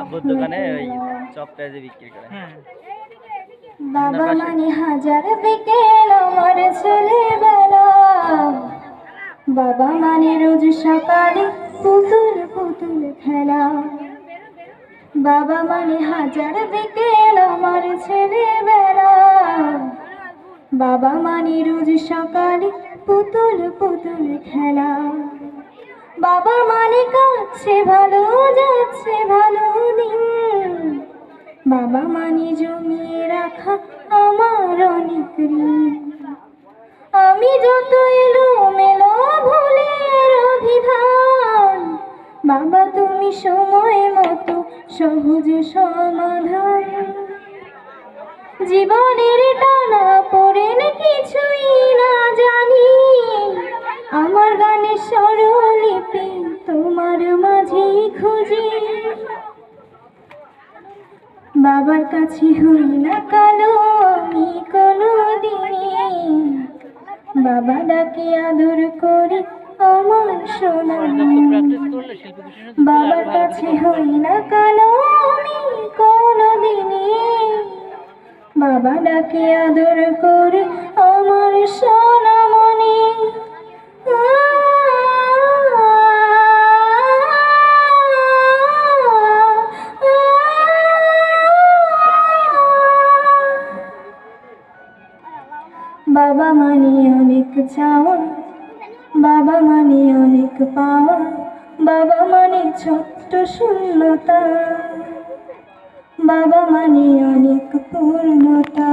আব্বুর দোকানে ওই চপ পেঁয়াজি বিক্রি করে। বাবা মানে হাজার বিকেল আমার ছেলেবেলা, বাবা মানে রোজ সকালে পুতুল পুতুল খেলা। বাবা মানে হাজার বিকেল আমার ছেলেবেলা, বাবা মানে রোজ সকালে পুতুল পুতুল খেলা। বাবা মানে কাছে ভালো যাচ্ছে ভালো দিন, বাবা মানে জমিয়ে রাখা আমার অনেক ঋণ। আমি যত এলোমেলো ভুলের অভিধান, বাবা তুমি সময় মতো সহজ সমাধান। জীবনের টানা পড়েন কিছুই না জানি, আমার গানের স্বরলিপি তোমার মাঝেই খুঁজি। বাবার কাছে হই না কালো আমি কোনো দিনই, বাবা ডাকে আদর করে আমার সোনা। বাবার কাছে হই না কালো আমি কোনো দিনই, বাবা ডাকে আদর করে আমার সোনামণি। বাবা মানে অনেক চাওয়া, বাবা মানে অনেক পাওয়া, বাবা মানে ছোট্ট শূন্যতা, বাবা মানে অনেক পূর্ণতা।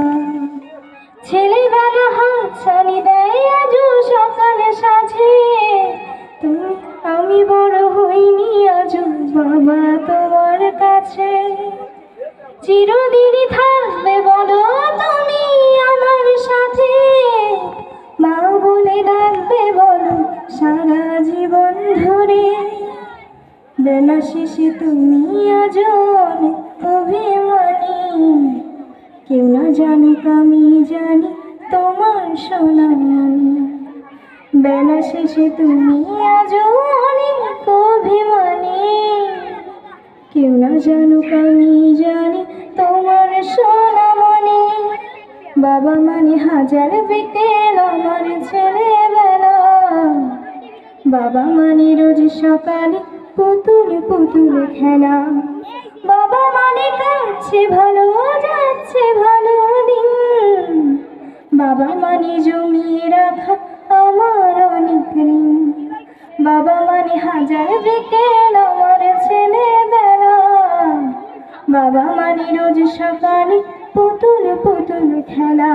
ছেলেবেলা হাতছানি দেয় আজও সকালে সাজে, তুমি আমি বড় হইনি আজও বাবা তোমার কাছে। চিরদিনই থাকবে বলো তুমি আমার সাথে, মা বলে ডাকবে বলো সারা জীবন ধরে। বেলা শেষে তুমি আজও অনেক অভিমানী, কেউ না জানুক আমি জানি তোমার সোনামণি। বেলা শেষে তুমি আজও অনেক অভিমানী, কেউ না জানুক আমি জানি তোমার সোনামণি। বাবা মানে হাজার বিকেল আমার ছেলেবেলা, বাবা মানে রোজ সকালে পুতুল পুতুল খেলা। বাবা মানে কাছে ভালো যাচ্ছে ভালো দিন, বাবা মানে জমিয়ে রাখা আমার অনেক ঋণ। বাবা মানে হাজার বিকেল আমার ছেলেবেলা, বাবা মানে রোজ সকালে পুতুল পুতুল খেলা।